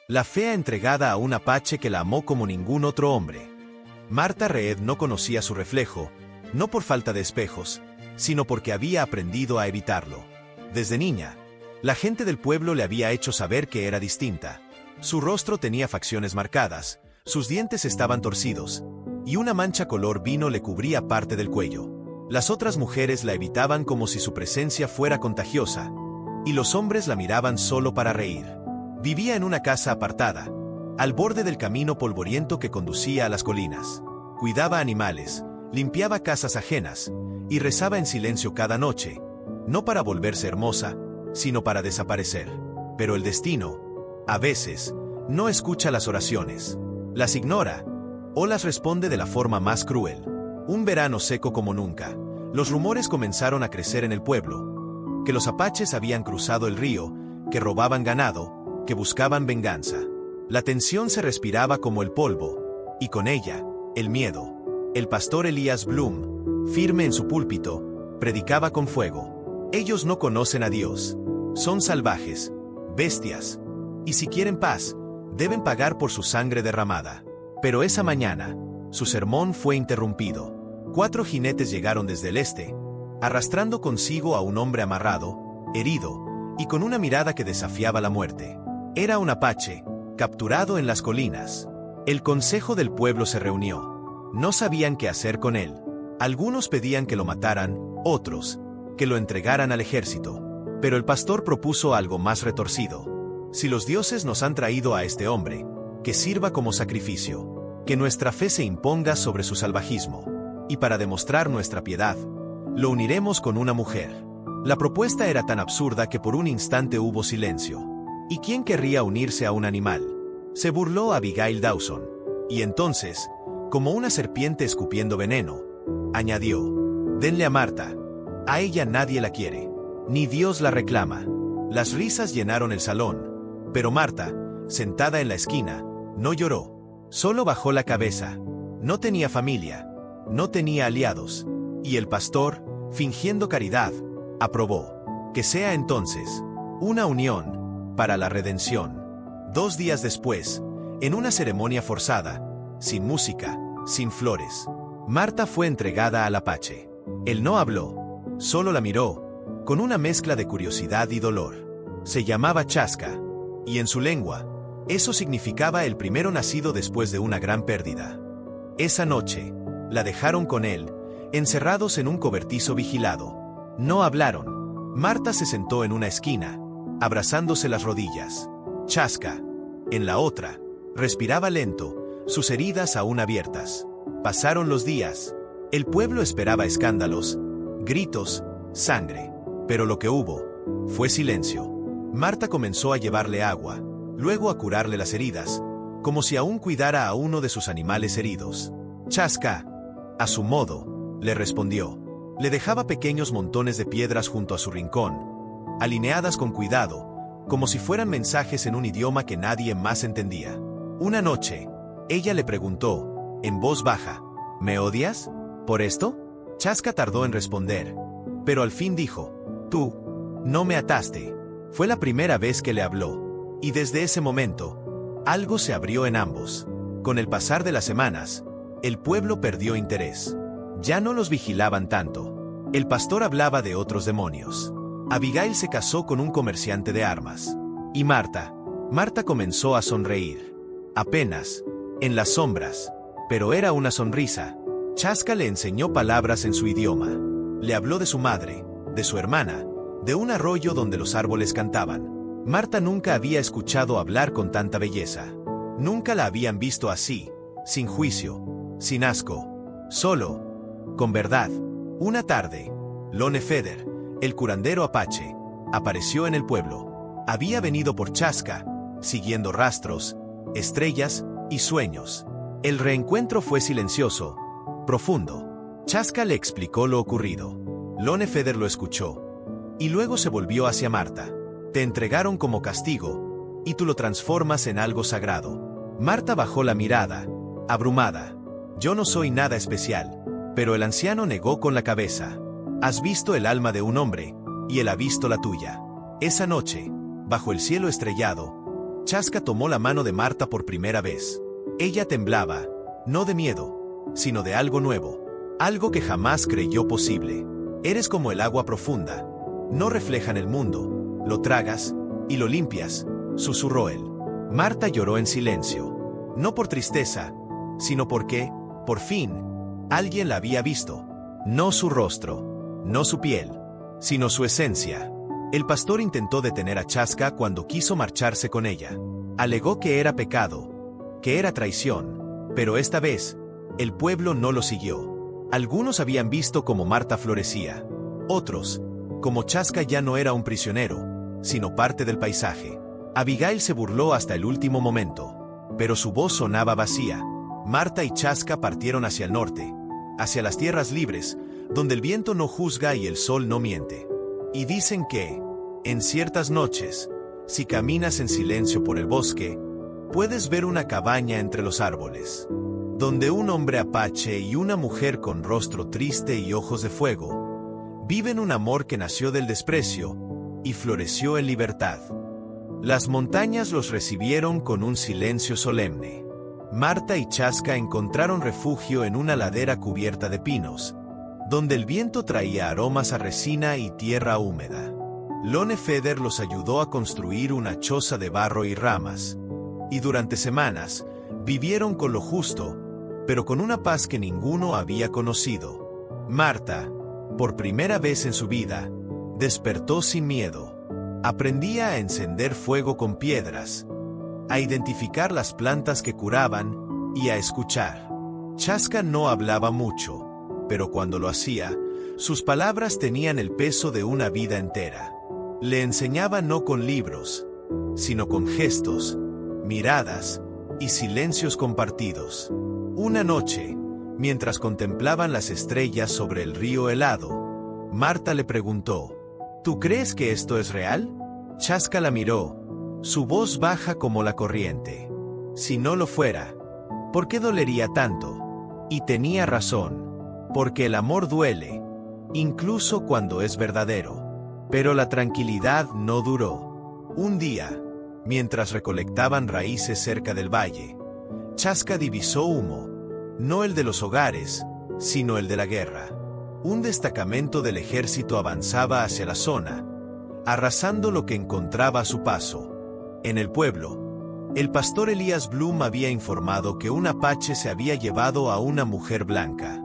la fea entregada a un apache que la amó como ningún otro hombre. Marta Reed no conocía su reflejo, no por falta de espejos, sino porque había aprendido a evitarlo. Desde niña, la gente del pueblo le había hecho saber que era distinta. Su rostro tenía facciones marcadas, sus dientes estaban torcidos, y una mancha color vino le cubría parte del cuello. Las otras mujeres la evitaban como si su presencia fuera contagiosa, y los hombres la miraban solo para reír. Vivía en una casa apartada, al borde del camino polvoriento que conducía a las colinas. Cuidaba animales, limpiaba casas ajenas, y rezaba en silencio cada noche, no para volverse hermosa, sino para desaparecer. Pero el destino, a veces, no escucha las oraciones, las ignora, o las responde de la forma más cruel. Un verano seco como nunca, los rumores comenzaron a crecer en el pueblo, que los apaches habían cruzado el río, que robaban ganado, que buscaban venganza. La tensión se respiraba como el polvo, y con ella, el miedo. El pastor Elías Bloom, firme en su púlpito, predicaba con fuego. Ellos no conocen a Dios. Son salvajes, bestias, y si quieren paz, deben pagar por su sangre derramada. Pero esa mañana, su sermón fue interrumpido. 4 jinetes llegaron desde el este, arrastrando consigo a un hombre amarrado, herido, y con una mirada que desafiaba la muerte. Era un apache, capturado en las colinas. El consejo del pueblo se reunió. No sabían qué hacer con él. Algunos pedían que lo mataran, otros, que lo entregaran al ejército. Pero el pastor propuso algo más retorcido. Si los dioses nos han traído a este hombre, que sirva como sacrificio. Que nuestra fe se imponga sobre su salvajismo. Y para demostrar nuestra piedad, lo uniremos con una mujer. La propuesta era tan absurda que por un instante hubo silencio. ¿Y quién querría unirse a un animal? Se burló Abigail Dawson. Y entonces, como una serpiente escupiendo veneno, añadió: denle a Marta. A ella nadie la quiere. Ni Dios la reclama. Las risas llenaron el salón. Pero Marta, sentada en la esquina, no lloró. Solo bajó la cabeza. No tenía familia. No tenía aliados. Y el pastor, fingiendo caridad, aprobó. Que sea entonces una unión para la redención. 2 días después, en una ceremonia forzada, sin música, sin flores, Marta fue entregada al apache. Él no habló, solo la miró, con una mezcla de curiosidad y dolor. Se llamaba Chaska, y en su lengua, eso significaba el primero nacido después de una gran pérdida. Esa noche, la dejaron con él, encerrados en un cobertizo vigilado. No hablaron. Marta se sentó en una esquina, abrazándose las rodillas. Chaska, en la otra, respiraba lento, sus heridas aún abiertas. Pasaron los días. El pueblo esperaba escándalos, gritos, sangre. Pero lo que hubo fue silencio. Marta comenzó a llevarle agua, luego a curarle las heridas, como si aún cuidara a uno de sus animales heridos. Chaska, a su modo, le respondió. Le dejaba pequeños montones de piedras junto a su rincón, alineadas con cuidado, como si fueran mensajes en un idioma que nadie más entendía. Una noche, ella le preguntó, en voz baja: ¿me odias? ¿Por esto? Chaska tardó en responder, pero al fin dijo: tú no me ataste. Fue la primera vez que le habló, y desde ese momento, algo se abrió en ambos. Con el pasar de las semanas, el pueblo perdió interés. Ya no los vigilaban tanto. El pastor hablaba de otros demonios. Abigail se casó con un comerciante de armas. Y Marta comenzó a sonreír. Apenas, en las sombras, pero era una sonrisa. Chaska le enseñó palabras en su idioma. Le habló de su madre, de su hermana, de un arroyo donde los árboles cantaban. Marta nunca había escuchado hablar con tanta belleza. Nunca la habían visto así, sin juicio, sin asco, solo, con verdad. Una tarde, Lone Feder, el curandero apache, apareció en el pueblo. Había venido por Chaska, siguiendo rastros, estrellas y sueños. El reencuentro fue silencioso, profundo. Chaska le explicó lo ocurrido. Lone Feder lo escuchó. Y luego se volvió hacia Marta. Te entregaron como castigo, y tú lo transformas en algo sagrado. Marta bajó la mirada, abrumada. Yo no soy nada especial. Pero el anciano negó con la cabeza. Has visto el alma de un hombre, y él ha visto la tuya. Esa noche, bajo el cielo estrellado, Chaska tomó la mano de Marta por primera vez. Ella temblaba, no de miedo, sino de algo nuevo, algo que jamás creyó posible. Eres como el agua profunda. No reflejan el mundo, lo tragas y lo limpias, susurró él. Marta lloró en silencio, no por tristeza, sino porque, por fin, alguien la había visto. No su rostro, no su piel, sino su esencia. El pastor intentó detener a Chaska cuando quiso marcharse con ella. Alegó que era pecado, que era traición, pero esta vez, el pueblo no lo siguió. Algunos habían visto cómo Marta florecía. Otros, como Chaska ya no era un prisionero, sino parte del paisaje. Abigail se burló hasta el último momento, pero su voz sonaba vacía. Marta y Chaska partieron hacia el norte, hacia las tierras libres, donde el viento no juzga y el sol no miente. Y dicen que, en ciertas noches, si caminas en silencio por el bosque, puedes ver una cabaña entre los árboles, donde un hombre apache y una mujer con rostro triste y ojos de fuego viven un amor que nació del desprecio y floreció en libertad. Las montañas los recibieron con un silencio solemne. Marta y Chaska encontraron refugio en una ladera cubierta de pinos, donde el viento traía aromas a resina y tierra húmeda. Lone Feder los ayudó a construir una choza de barro y ramas, y durante semanas vivieron con lo justo, pero con una paz que ninguno había conocido. Marta, por primera vez en su vida, despertó sin miedo. Aprendía a encender fuego con piedras, a identificar las plantas que curaban y a escuchar. Chaska no hablaba mucho, pero cuando lo hacía, sus palabras tenían el peso de una vida entera. Le enseñaba no con libros, sino con gestos, miradas y silencios compartidos. Una noche, mientras contemplaban las estrellas sobre el río helado, Marta le preguntó: ¿Tú crees que esto es real? Chaska la miró, su voz baja como la corriente. Si no lo fuera, ¿por qué dolería tanto? Y tenía razón. Porque el amor duele, incluso cuando es verdadero. Pero la tranquilidad no duró. Un día, mientras recolectaban raíces cerca del valle, Chaska divisó humo, no el de los hogares, sino el de la guerra. Un destacamento del ejército avanzaba hacia la zona, arrasando lo que encontraba a su paso. En el pueblo, el pastor Elías Bloom había informado que un apache se había llevado a una mujer blanca.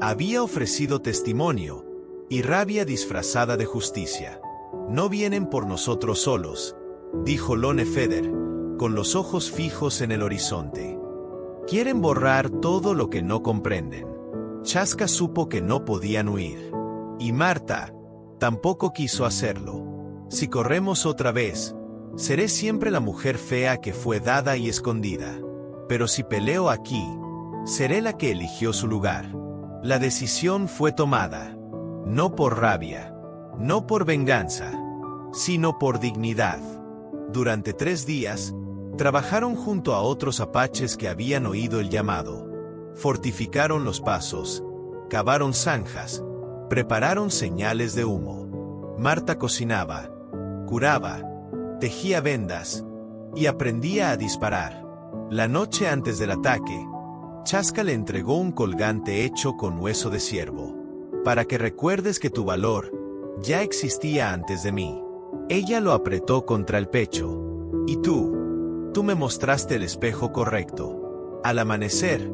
Había ofrecido testimonio y rabia disfrazada de justicia. No vienen por nosotros solos, dijo Lone Feder, con los ojos fijos en el horizonte. Quieren borrar todo lo que no comprenden. Chaska supo que no podían huir. Y Marta tampoco quiso hacerlo. Si corremos otra vez, seré siempre la mujer fea que fue dada y escondida. Pero si peleo aquí, seré la que eligió su lugar. La decisión fue tomada, no por rabia, no por venganza, sino por dignidad. Durante 3 días, trabajaron junto a otros apaches que habían oído el llamado. Fortificaron los pasos, cavaron zanjas, prepararon señales de humo. Marta cocinaba, curaba, tejía vendas y aprendía a disparar. La noche antes del ataque, Chaska le entregó un colgante hecho con hueso de ciervo, para que recuerdes que tu valor ya existía antes de mí. Ella lo apretó contra el pecho. Y tú me mostraste el espejo correcto. Al amanecer,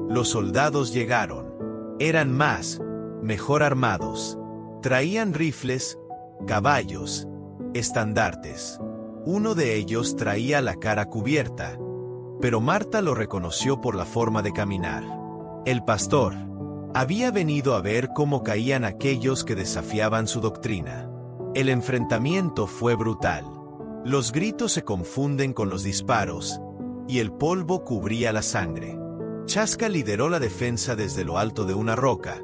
los soldados llegaron. Eran más, mejor armados. Traían rifles, caballos, estandartes. Uno de ellos traía la cara cubierta, pero Marta lo reconoció por la forma de caminar. El pastor había venido a ver cómo caían aquellos que desafiaban su doctrina. El enfrentamiento fue brutal. Los gritos se confunden con los disparos, y el polvo cubría la sangre. Chaska lideró la defensa desde lo alto de una roca,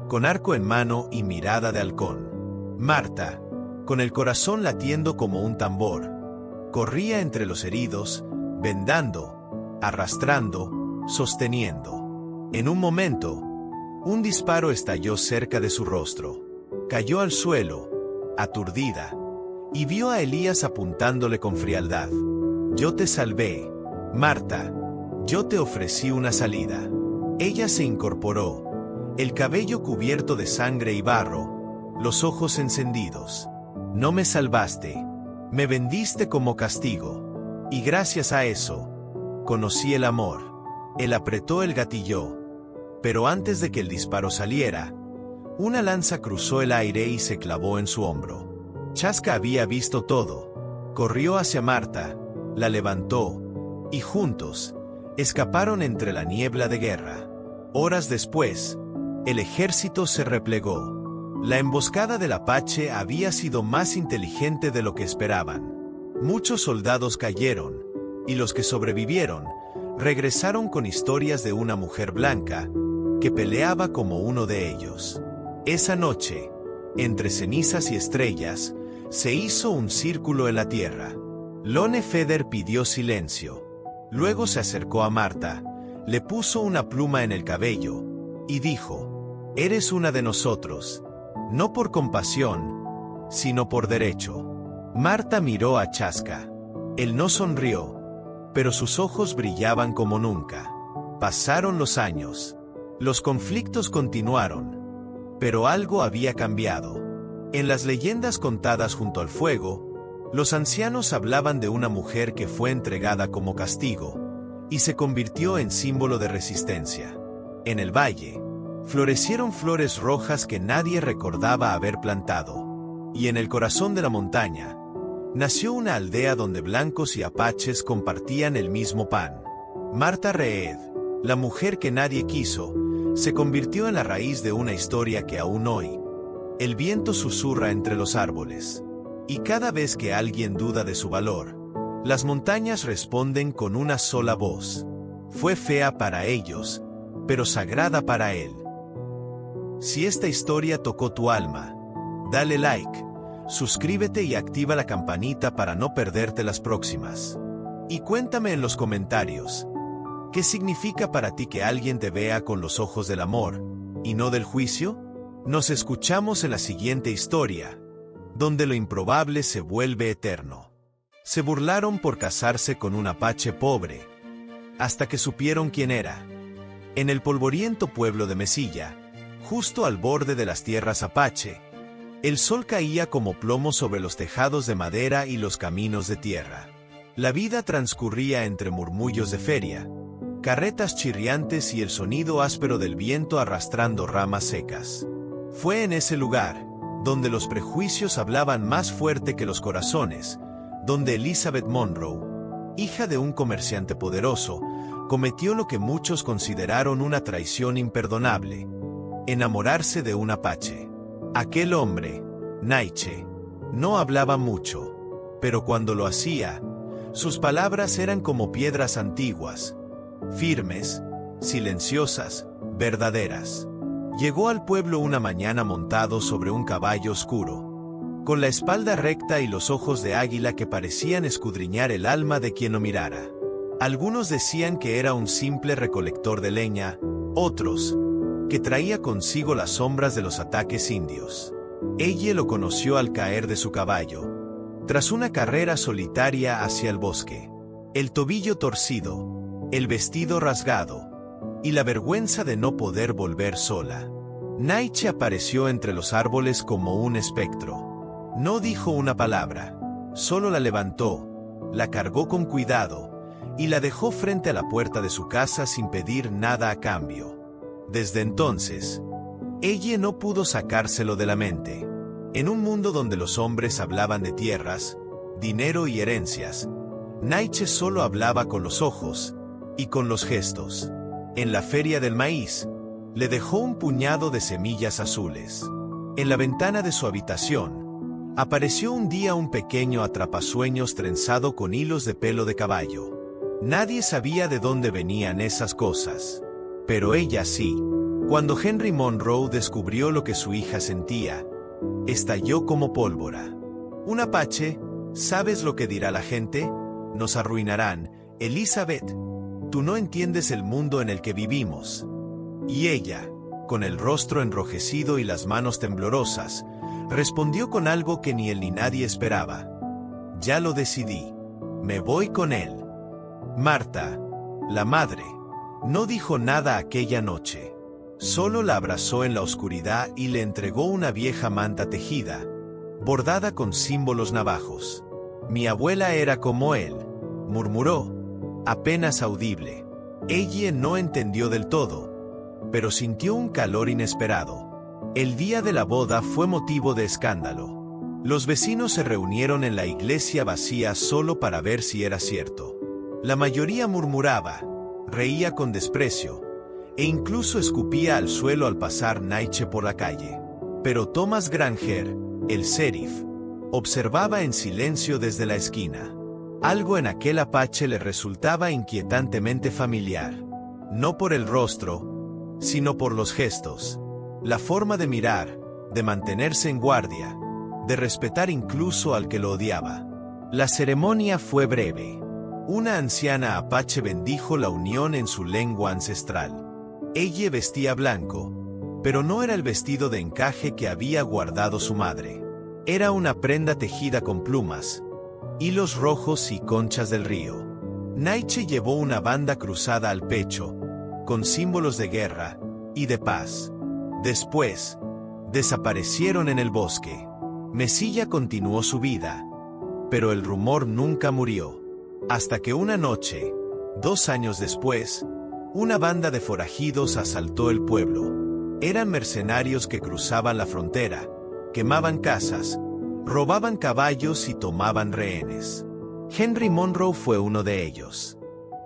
con arco en mano y mirada de halcón. Marta, con el corazón latiendo como un tambor, corría entre los heridos, vendando, arrastrando, sosteniendo. En un momento, un disparo estalló cerca de su rostro. Cayó al suelo, aturdida, y vio a Elías apuntándole con frialdad. Yo te salvé. Marta, yo te ofrecí una salida. Ella se incorporó, el cabello cubierto de sangre y barro, los ojos encendidos. No me salvaste, me vendiste como castigo. Y gracias a eso, conocí el amor. Él apretó el gatillo. Pero antes de que el disparo saliera, una lanza cruzó el aire y se clavó en su hombro. Chaska había visto todo. Corrió hacia Marta, la levantó, y juntos, escaparon entre la niebla de guerra. Horas después, el ejército se replegó. La emboscada del Apache había sido más inteligente de lo que esperaban. Muchos soldados cayeron, y los que sobrevivieron, regresaron con historias de una mujer blanca, que peleaba como uno de ellos. Esa noche, entre cenizas y estrellas, se hizo un círculo en la tierra. Lone Feder pidió silencio. Luego se acercó a Marta, le puso una pluma en el cabello, y dijo: «Eres una de nosotros, no por compasión, sino por derecho». Marta miró a Chaska. Él no sonrió, pero sus ojos brillaban como nunca. Pasaron los años. Los conflictos continuaron, pero algo había cambiado. En las leyendas contadas junto al fuego, los ancianos hablaban de una mujer que fue entregada como castigo y se convirtió en símbolo de resistencia. En el valle, florecieron flores rojas que nadie recordaba haber plantado. Y en el corazón de la montaña, nació una aldea donde blancos y apaches compartían el mismo pan. Marta Reed, la mujer que nadie quiso, se convirtió en la raíz de una historia que aún hoy, el viento susurra entre los árboles. Y cada vez que alguien duda de su valor, las montañas responden con una sola voz. Fue fea para ellos, pero sagrada para él. Si esta historia tocó tu alma, dale like, suscríbete y activa la campanita para no perderte las próximas. Y cuéntame en los comentarios, ¿qué significa para ti que alguien te vea con los ojos del amor, y no del juicio? Nos escuchamos en la siguiente historia, donde lo improbable se vuelve eterno. Se burlaron por casarse con un apache pobre, hasta que supieron quién era. En el polvoriento pueblo de Mesilla, justo al borde de las tierras apache, el sol caía como plomo sobre los tejados de madera y los caminos de tierra. La vida transcurría entre murmullos de feria, carretas chirriantes y el sonido áspero del viento arrastrando ramas secas. Fue en ese lugar, donde los prejuicios hablaban más fuerte que los corazones, donde Elizabeth Monroe, hija de un comerciante poderoso, cometió lo que muchos consideraron una traición imperdonable: enamorarse de un apache. Aquel hombre, Naiche, no hablaba mucho, pero cuando lo hacía, sus palabras eran como piedras antiguas, firmes, silenciosas, verdaderas. Llegó al pueblo una mañana montado sobre un caballo oscuro, con la espalda recta y los ojos de águila que parecían escudriñar el alma de quien lo mirara. Algunos decían que era un simple recolector de leña, otros, que traía consigo las sombras de los ataques indios. Ella lo conoció al caer de su caballo, tras una carrera solitaria hacia el bosque. El tobillo torcido, el vestido rasgado, y la vergüenza de no poder volver sola. Naiche apareció entre los árboles como un espectro. No dijo una palabra, solo la levantó, la cargó con cuidado, y la dejó frente a la puerta de su casa sin pedir nada a cambio. Desde entonces, ella no pudo sacárselo de la mente. En un mundo donde los hombres hablaban de tierras, dinero y herencias, Naiche solo hablaba con los ojos y con los gestos. En la feria del maíz, le dejó un puñado de semillas azules. En la ventana de su habitación, apareció un día un pequeño atrapasueños trenzado con hilos de pelo de caballo. Nadie sabía de dónde venían esas cosas, pero ella sí. Cuando Henry Monroe descubrió lo que su hija sentía, estalló como pólvora. Un apache, ¿sabes lo que dirá la gente? Nos arruinarán. Elizabeth, tú no entiendes el mundo en el que vivimos. Y ella, con el rostro enrojecido y las manos temblorosas, respondió con algo que ni él ni nadie esperaba. Ya lo decidí. Me voy con él. Marta, la madre, no dijo nada aquella noche. Solo la abrazó en la oscuridad y le entregó una vieja manta tejida, bordada con símbolos navajos. Mi abuela era como él, murmuró, apenas audible. Ella no entendió del todo, pero sintió un calor inesperado. El día de la boda fue motivo de escándalo. Los vecinos se reunieron en la iglesia vacía solo para ver si era cierto. La mayoría murmuraba, reía con desprecio, e incluso escupía al suelo al pasar Nietzsche por la calle. Pero Thomas Granger, el sheriff, observaba en silencio desde la esquina. Algo en aquel apache le resultaba inquietantemente familiar. No por el rostro, sino por los gestos. La forma de mirar, de mantenerse en guardia, de respetar incluso al que lo odiaba. La ceremonia fue breve. Una anciana apache bendijo la unión en su lengua ancestral. Ella vestía blanco, pero no era el vestido de encaje que había guardado su madre. Era una prenda tejida con plumas, hilos rojos y conchas del río. Nietzsche llevó una banda cruzada al pecho, con símbolos de guerra y de paz. Después, desaparecieron en el bosque. Mesilla continuó su vida, pero el rumor nunca murió. Hasta que una noche, 2 años después, una banda de forajidos asaltó el pueblo. Eran mercenarios que cruzaban la frontera, quemaban casas, robaban caballos y tomaban rehenes. Henry Monroe fue uno de ellos.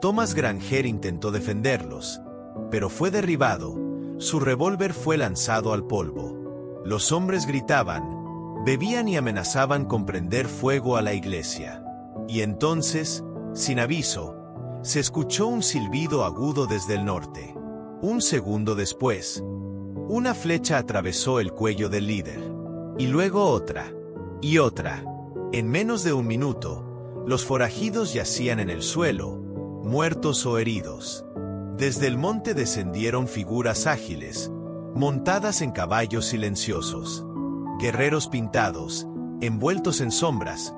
Thomas Granger intentó defenderlos, pero fue derribado. Su revólver fue lanzado al polvo. Los hombres gritaban, bebían y amenazaban con prender fuego a la iglesia. Y entonces, sin aviso, se escuchó un silbido agudo desde el norte. Un segundo después, una flecha atravesó el cuello del líder. Y luego otra. Y otra. En menos de un minuto, los forajidos yacían en el suelo, muertos o heridos. Desde el monte descendieron figuras ágiles, montadas en caballos silenciosos. Guerreros pintados, envueltos en sombras,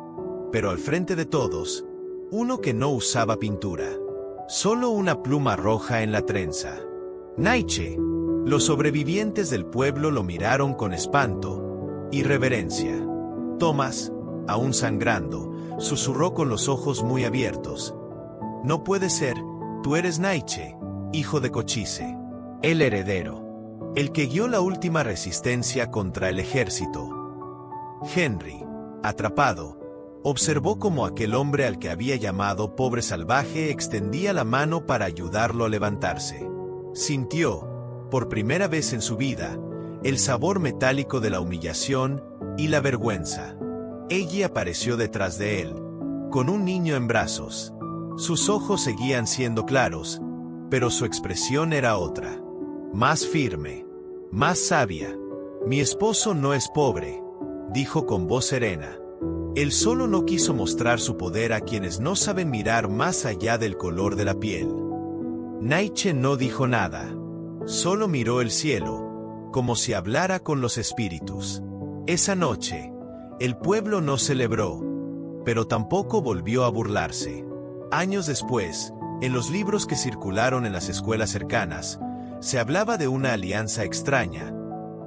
pero al frente de todos, uno que no usaba pintura. Solo una pluma roja en la trenza. Nietzsche. Los sobrevivientes del pueblo lo miraron con espanto y reverencia. Thomas, aún sangrando, susurró con los ojos muy abiertos. No puede ser, tú eres Nietzsche, hijo de Cochise. El heredero. El que guió la última resistencia contra el ejército. Henry, atrapado, observó cómo aquel hombre al que había llamado pobre salvaje extendía la mano para ayudarlo a levantarse. Sintió, por primera vez en su vida, el sabor metálico de la humillación y la vergüenza. Ella apareció detrás de él, con un niño en brazos. Sus ojos seguían siendo claros, pero su expresión era otra. Más firme, más sabia. Mi esposo no es pobre, dijo con voz serena. Él solo no quiso mostrar su poder a quienes no saben mirar más allá del color de la piel. Nietzsche no dijo nada. Solo miró el cielo, como si hablara con los espíritus. Esa noche, el pueblo no celebró, pero tampoco volvió a burlarse. Años después, en los libros que circularon en las escuelas cercanas, se hablaba de una alianza extraña,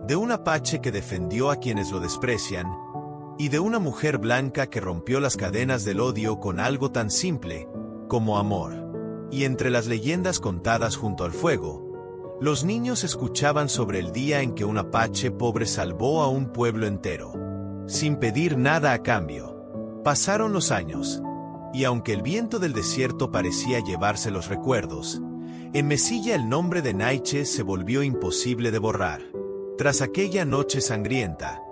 de un apache que defendió a quienes lo desprecian, y de una mujer blanca que rompió las cadenas del odio con algo tan simple como amor. Y entre las leyendas contadas junto al fuego, los niños escuchaban sobre el día en que un apache pobre salvó a un pueblo entero, sin pedir nada a cambio. Pasaron los años, y aunque el viento del desierto parecía llevarse los recuerdos, en Mesilla el nombre de Nietzsche se volvió imposible de borrar. Tras aquella noche sangrienta,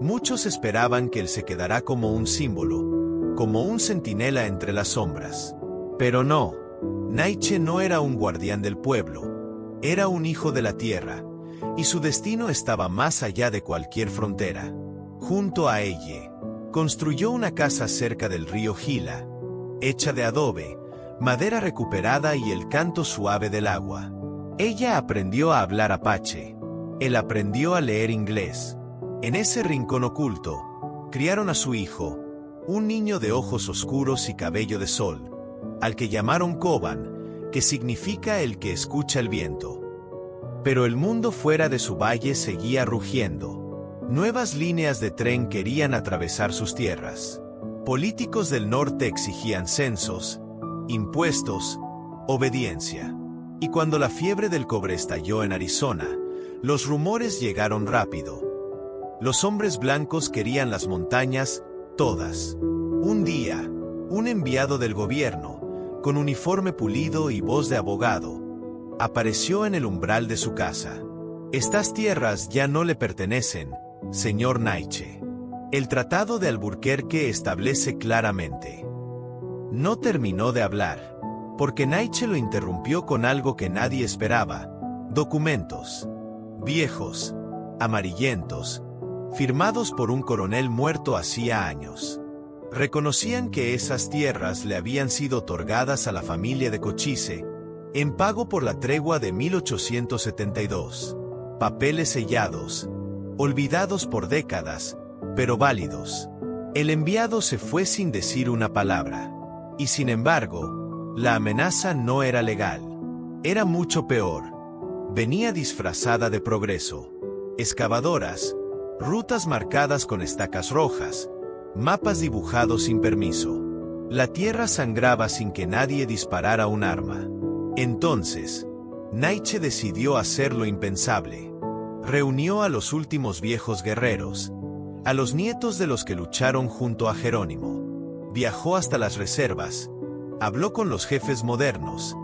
muchos esperaban que él se quedara como un símbolo, como un centinela entre las sombras. Pero no, Nietzsche no era un guardián del pueblo, era un hijo de la tierra, y su destino estaba más allá de cualquier frontera. Junto a ella, construyó una casa cerca del río Gila, hecha de adobe, madera recuperada y el canto suave del agua. Ella aprendió a hablar apache. Él aprendió a leer inglés. En ese rincón oculto, criaron a su hijo, un niño de ojos oscuros y cabello de sol, al que llamaron Coban, que significa el que escucha el viento. Pero el mundo fuera de su valle seguía rugiendo. Nuevas líneas de tren querían atravesar sus tierras. Políticos del norte exigían censos, impuestos, obediencia. Y cuando la fiebre del cobre estalló en Arizona, los rumores llegaron rápido. Los hombres blancos querían las montañas, todas. Un día, un enviado del gobierno, con uniforme pulido y voz de abogado, apareció en el umbral de su casa. Estas tierras ya no le pertenecen, señor Nietzsche. El Tratado de Alburquerque establece claramente. No terminó de hablar, porque Nietzsche lo interrumpió con algo que nadie esperaba: documentos. Viejos, amarillentos, firmados por un coronel muerto hacía años. Reconocían que esas tierras le habían sido otorgadas a la familia de Cochise, en pago por la tregua de 1872. Papeles sellados, olvidados por décadas, pero válidos. El enviado se fue sin decir una palabra. Y sin embargo, la amenaza no era legal. Era mucho peor. Venía disfrazada de progreso. Excavadoras, rutas marcadas con estacas rojas, mapas dibujados sin permiso. La tierra sangraba sin que nadie disparara un arma. Entonces, Nietzsche decidió hacer lo impensable. Reunió a los últimos viejos guerreros, a los nietos de los que lucharon junto a Jerónimo. Viajó hasta las reservas, habló con los jefes modernos,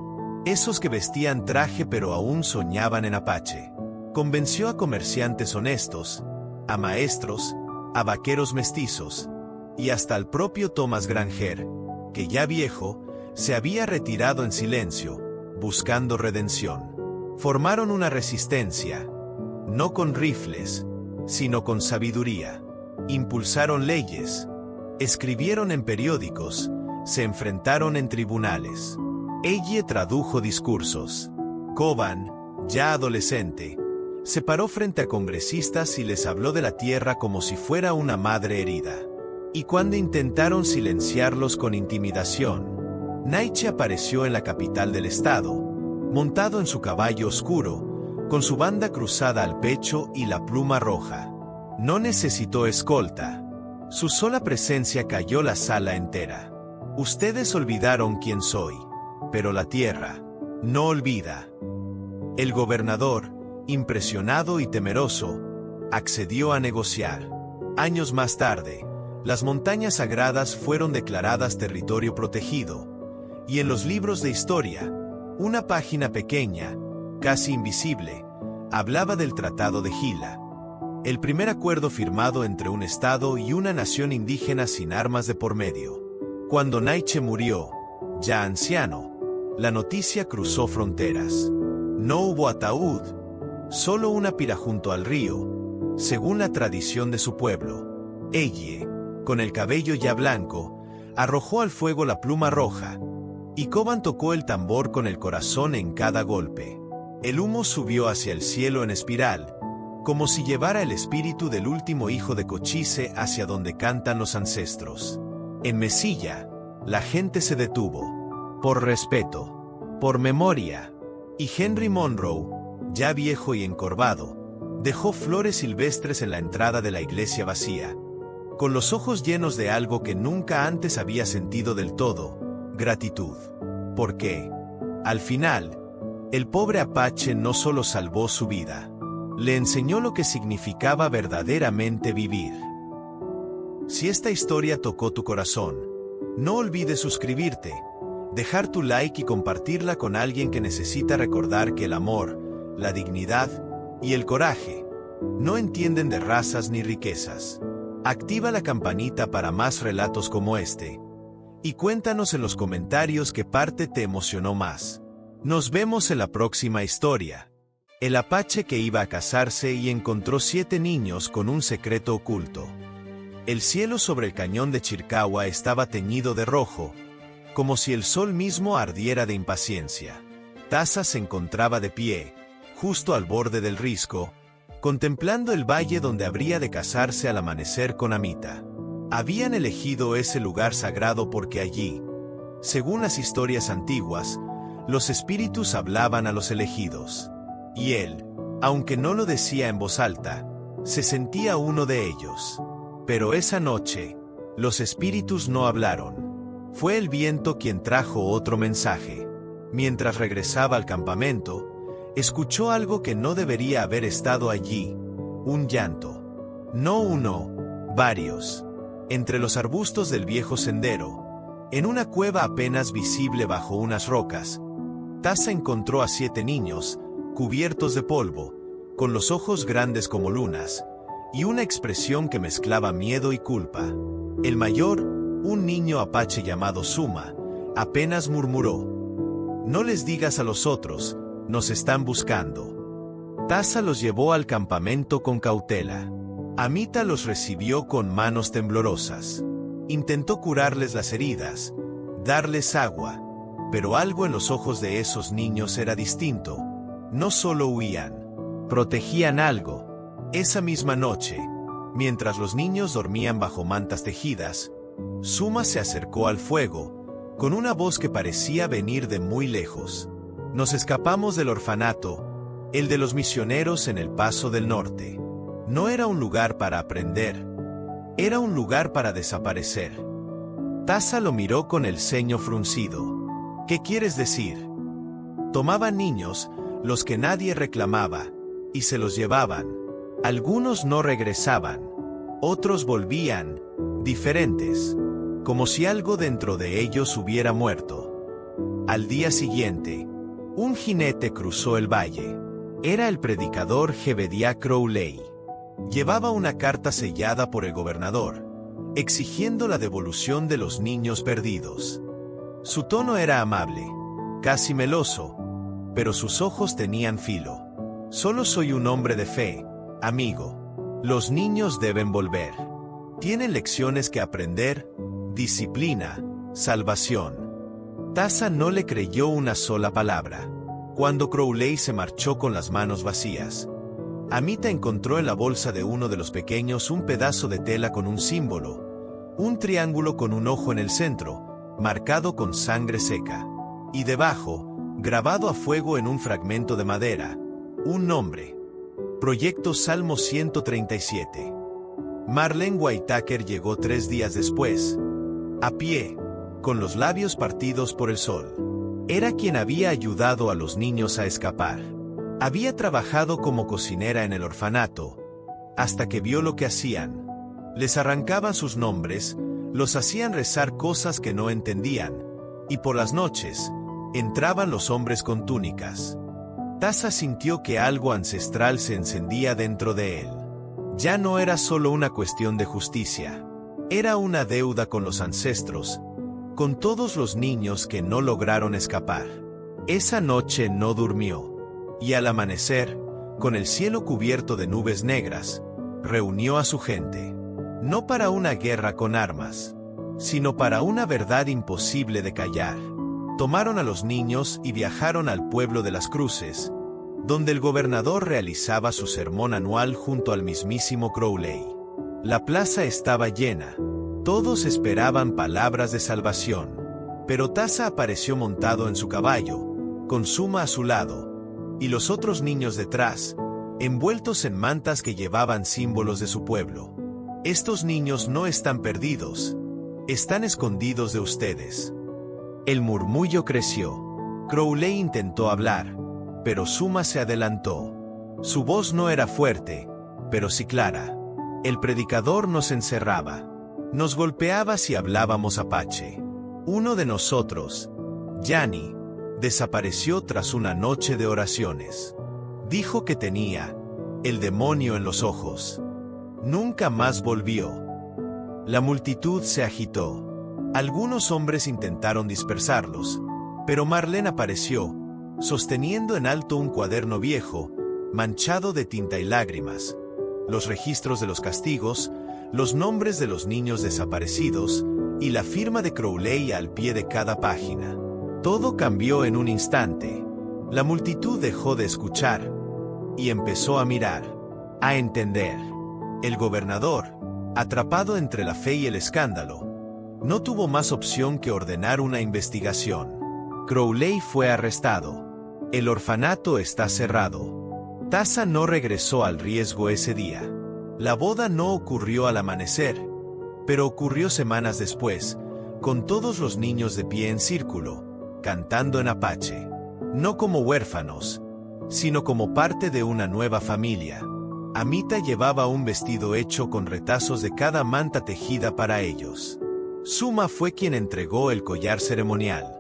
esos que vestían traje pero aún soñaban en Apache. Convenció a comerciantes honestos, a maestros, a vaqueros mestizos, y hasta al propio Thomas Granger, que ya viejo, se había retirado en silencio, buscando redención. Formaron una resistencia, no con rifles, sino con sabiduría. Impulsaron leyes, escribieron en periódicos, se enfrentaron en tribunales. Ella tradujo discursos. Coban, ya adolescente, se paró frente a congresistas y les habló de la tierra como si fuera una madre herida. Y cuando intentaron silenciarlos con intimidación, Nietzsche apareció en la capital del estado, montado en su caballo oscuro, con su banda cruzada al pecho y la pluma roja. No necesitó escolta. Su sola presencia cayó la sala entera. Ustedes olvidaron quién soy, pero la tierra no olvida. El gobernador, impresionado y temeroso, accedió a negociar. Años más tarde, las montañas sagradas fueron declaradas territorio protegido, y en los libros de historia, una página pequeña, casi invisible, hablaba del Tratado de Gila, el primer acuerdo firmado entre un Estado y una nación indígena sin armas de por medio. Cuando Nietzsche murió, ya anciano, la noticia cruzó fronteras. No hubo ataúd, solo una pira junto al río, según la tradición de su pueblo. Ella, con el cabello ya blanco, arrojó al fuego la pluma roja, y Coban tocó el tambor con el corazón en cada golpe. El humo subió hacia el cielo en espiral, como si llevara el espíritu del último hijo de Cochise hacia donde cantan los ancestros. En Mesilla, la gente se detuvo, por respeto, por memoria, y Henry Monroe, ya viejo y encorvado, dejó flores silvestres en la entrada de la iglesia vacía, con los ojos llenos de algo que nunca antes había sentido del todo: gratitud. Porque, al final, el pobre Apache no solo salvó su vida, le enseñó lo que significaba verdaderamente vivir. Si esta historia tocó tu corazón, no olvides suscribirte, dejar tu like y compartirla con alguien que necesita recordar que el amor, la dignidad y el coraje no entienden de razas ni riquezas. Activa la campanita para más relatos como este, y cuéntanos en los comentarios qué parte te emocionó más. Nos vemos en la próxima historia. El Apache que iba a casarse y encontró 7 niños con un secreto oculto. El cielo sobre el cañón de Chiricahua estaba teñido de rojo, como si el sol mismo ardiera de impaciencia. Taza se encontraba de pie, justo al borde del risco, contemplando el valle donde habría de casarse al amanecer con Amita. Habían elegido ese lugar sagrado porque allí, según las historias antiguas, los espíritus hablaban a los elegidos. Y él, aunque no lo decía en voz alta, se sentía uno de ellos. Pero esa noche, los espíritus no hablaron. Fue el viento quien trajo otro mensaje. Mientras regresaba al campamento, escuchó algo que no debería haber estado allí: un llanto. No uno, varios. Entre los arbustos del viejo sendero, en una cueva apenas visible bajo unas rocas, Taza encontró a 7 niños, cubiertos de polvo, con los ojos grandes como lunas, y una expresión que mezclaba miedo y culpa. El mayor, un niño apache llamado Suma, apenas murmuró: «No les digas a los otros, nos están buscando». Taza los llevó al campamento con cautela. Amita los recibió con manos temblorosas. Intentó curarles las heridas, darles agua, pero algo en los ojos de esos niños era distinto. No solo huían, protegían algo. Esa misma noche, mientras los niños dormían bajo mantas tejidas, Suma se acercó al fuego, con una voz que parecía venir de muy lejos. «Nos escapamos del orfanato, el de los misioneros en el Paso del Norte. No era un lugar para aprender, era un lugar para desaparecer». Taza lo miró con el ceño fruncido. «¿Qué quieres decir?». Tomaban niños, los que nadie reclamaba, y se los llevaban. Algunos no regresaban, otros volvían, diferentes, como si algo dentro de ellos hubiera muerto. Al día siguiente, un jinete cruzó el valle. Era el predicador Jebediah Crowley. Llevaba una carta sellada por el gobernador, exigiendo la devolución de los niños perdidos. Su tono era amable, casi meloso, pero sus ojos tenían filo. «Solo soy un hombre de fe, amigo. Los niños deben volver. Tienen lecciones que aprender, disciplina, salvación». Taza no le creyó una sola palabra. Cuando Crowley se marchó con las manos vacías, Amita encontró en la bolsa de uno de los pequeños un pedazo de tela con un símbolo, un triángulo con un ojo en el centro, marcado con sangre seca. Y debajo, grabado a fuego en un fragmento de madera, un nombre: Proyecto Salmo 137. Marlene Whitaker llegó 3 días después, a pie, con los labios partidos por el sol. Era quien había ayudado a los niños a escapar. Había trabajado como cocinera en el orfanato, hasta que vio lo que hacían. Les arrancaban sus nombres, los hacían rezar cosas que no entendían, y por las noches, entraban los hombres con túnicas. Taza sintió que algo ancestral se encendía dentro de él. Ya no era solo una cuestión de justicia. Era una deuda con los ancestros, con todos los niños que no lograron escapar. Esa noche no durmió, y al amanecer, con el cielo cubierto de nubes negras, reunió a su gente. No para una guerra con armas, sino para una verdad imposible de callar. Tomaron a los niños y viajaron al pueblo de las Cruces, donde el gobernador realizaba su sermón anual junto al mismísimo Crowley. La plaza estaba llena. Todos esperaban palabras de salvación. Pero Taza apareció montado en su caballo, con Suma a su lado, y los otros niños detrás, envueltos en mantas que llevaban símbolos de su pueblo. «Estos niños no están perdidos, están escondidos de ustedes». El murmullo creció. Crowley intentó hablar, pero Suma se adelantó. Su voz no era fuerte, pero sí clara. «El predicador nos encerraba. Nos golpeaba si hablábamos apache. Uno de nosotros, Yanni, desapareció tras una noche de oraciones. Dijo que tenía el demonio en los ojos. Nunca más volvió». La multitud se agitó. Algunos hombres intentaron dispersarlos, pero Marlene apareció, sosteniendo en alto un cuaderno viejo, manchado de tinta y lágrimas, los registros de los castigos, los nombres de los niños desaparecidos y la firma de Crowley al pie de cada página. Todo cambió en un instante. La multitud dejó de escuchar y empezó a mirar, a entender. El gobernador, Atrapado entre la fe y el escándalo, no tuvo más opción que ordenar una investigación. Crowley fue arrestado. El orfanato está cerrado. Taza no regresó al riesgo ese día. La boda no ocurrió al amanecer, pero ocurrió semanas después, con todos los niños de pie en círculo, cantando en apache. No como huérfanos, sino como parte de una nueva familia. Amita llevaba un vestido hecho con retazos de cada manta tejida para ellos. Suma fue quien entregó el collar ceremonial.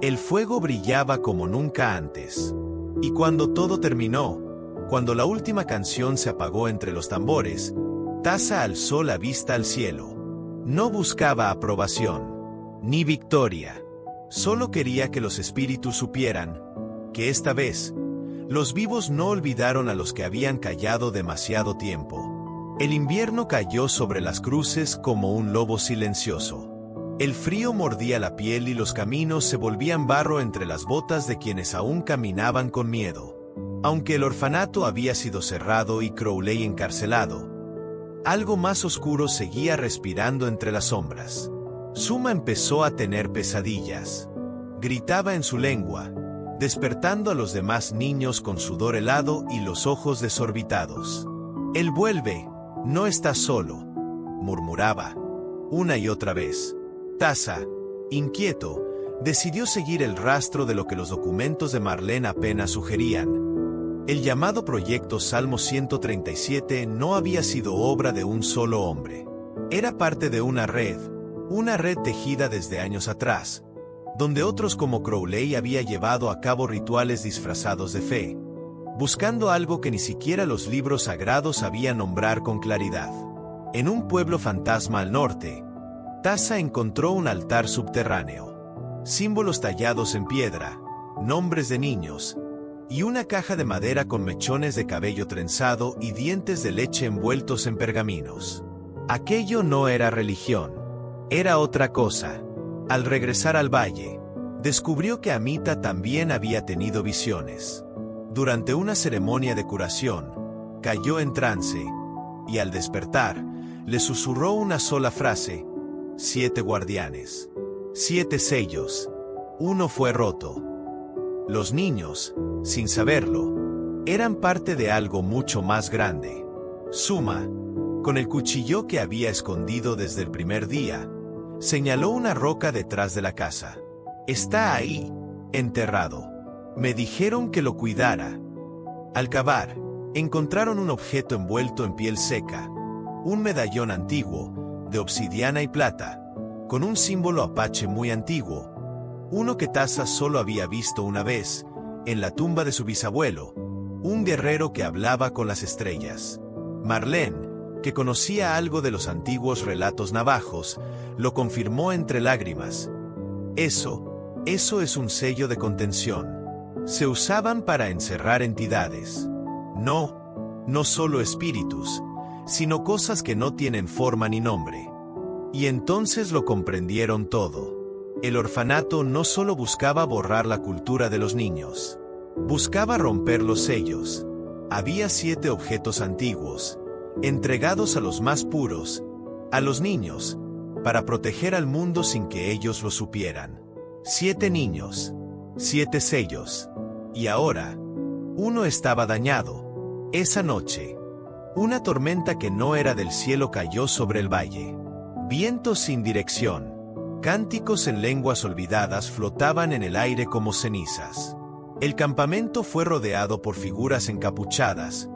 El fuego brillaba como nunca antes. Y cuando todo terminó, cuando la última canción se apagó entre los tambores, Taza alzó la vista al cielo. No buscaba aprobación, ni victoria. Solo quería que los espíritus supieran que esta vez, los vivos no olvidaron a los que habían callado demasiado tiempo. El invierno cayó sobre las cruces como un lobo silencioso. El frío mordía la piel y los caminos se volvían barro entre las botas de quienes aún caminaban con miedo. Aunque el orfanato había sido cerrado y Crowley encarcelado, algo más oscuro seguía respirando entre las sombras. Suma empezó a tener pesadillas. Gritaba en su lengua, despertando a los demás niños con sudor helado y los ojos desorbitados. Él vuelve, no está solo, murmuraba, una y otra vez. Taza, inquieto, decidió seguir el rastro de lo que los documentos de Marlene apenas sugerían. El llamado Proyecto Salmo 137 no había sido obra de un solo hombre. Era parte de una red tejida desde años atrás, donde otros como Crowley había llevado a cabo rituales disfrazados de fe, buscando algo que ni siquiera los libros sagrados sabían nombrar con claridad. En un pueblo fantasma al norte, Taza encontró un altar subterráneo, símbolos tallados en piedra, nombres de niños, y una caja de madera con mechones de cabello trenzado y dientes de leche envueltos en pergaminos. Aquello no era religión, era otra cosa. Al regresar al valle, descubrió que Amita también había tenido visiones. Durante una ceremonia de curación, cayó en trance, y al despertar, le susurró una sola frase: 7 guardianes, 7 sellos, uno fue roto. Los niños, sin saberlo, eran parte de algo mucho más grande. Suma, con el cuchillo que había escondido desde el primer día, señaló una roca detrás de la casa. Está ahí, enterrado. Me dijeron que lo cuidara. Al cavar, encontraron un objeto envuelto en piel seca, un medallón antiguo, de obsidiana y plata, con un símbolo apache muy antiguo, uno que Taza solo había visto una vez, en la tumba de su bisabuelo, un guerrero que hablaba con las estrellas. Marlene, que conocía algo de los antiguos relatos navajos, lo confirmó entre lágrimas. Eso es un sello de contención. Se usaban para encerrar entidades. No solo espíritus, sino cosas que no tienen forma ni nombre. Y entonces lo comprendieron todo. El orfanato no solo buscaba borrar la cultura de los niños, buscaba romper los sellos. Había 7 objetos antiguos, entregados a los más puros, a los niños, para proteger al mundo sin que ellos lo supieran. 7 niños, 7 sellos. Y ahora, uno estaba dañado. Esa noche, una tormenta que no era del cielo cayó sobre el valle. Vientos sin dirección, cánticos en lenguas olvidadas flotaban en el aire como cenizas. El campamento fue rodeado por figuras encapuchadas,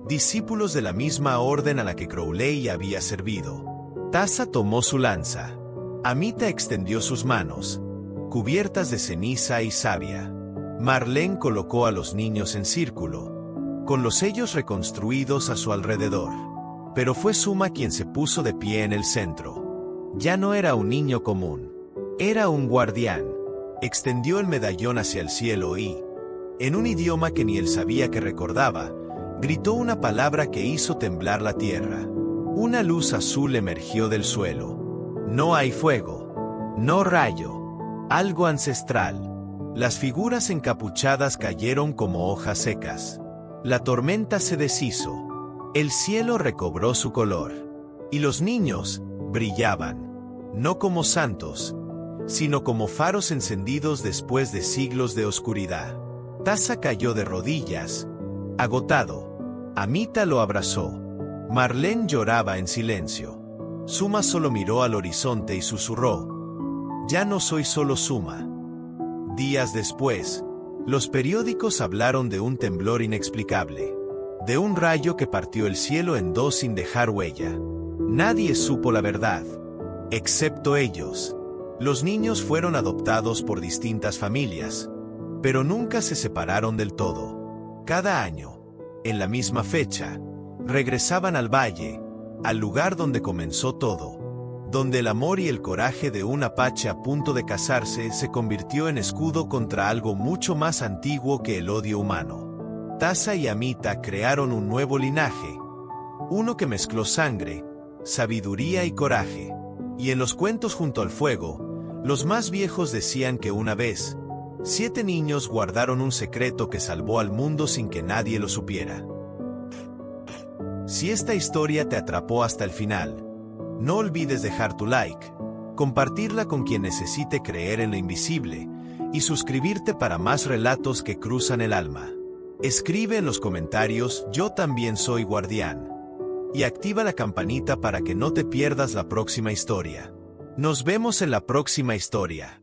discípulos de la misma orden a la que Crowley había servido. Taza tomó su lanza. Amita extendió sus manos, cubiertas de ceniza y savia. Marlene colocó a los niños en círculo, con los sellos reconstruidos a su alrededor. Pero fue Suma quien se puso de pie en el centro. Ya no era un niño común, era un guardián. Extendió el medallón hacia el cielo y, en un idioma que ni él sabía que recordaba, gritó una palabra que hizo temblar la tierra. Una luz azul emergió del suelo. No hay fuego, no rayo, algo ancestral. Las figuras encapuchadas cayeron como hojas secas. La tormenta se deshizo. El cielo recobró su color. Y los niños brillaban, no como santos, sino como faros encendidos después de siglos de oscuridad. Taza cayó de rodillas, agotado. Amita lo abrazó. Marlene lloraba en silencio. Suma solo miró al horizonte y susurró: «Ya no soy solo Suma». Días después, los periódicos hablaron de un temblor inexplicable, de un rayo que partió el cielo en dos sin dejar huella. Nadie supo la verdad, excepto ellos. Los niños fueron adoptados por distintas familias, pero nunca se separaron del todo. Cada año, en la misma fecha, regresaban al valle, al lugar donde comenzó todo, donde el amor y el coraje de un apache a punto de casarse se convirtió en escudo contra algo mucho más antiguo que el odio humano. Taza y Amita crearon un nuevo linaje, uno que mezcló sangre, sabiduría y coraje. Y en los cuentos junto al fuego, los más viejos decían que una vez, 7 niños guardaron un secreto que salvó al mundo sin que nadie lo supiera. Si esta historia te atrapó hasta el final, no olvides dejar tu like, compartirla con quien necesite creer en lo invisible, y suscribirte para más relatos que cruzan el alma. Escribe en los comentarios «Yo también soy guardián» y activa la campanita para que no te pierdas la próxima historia. Nos vemos en la próxima historia.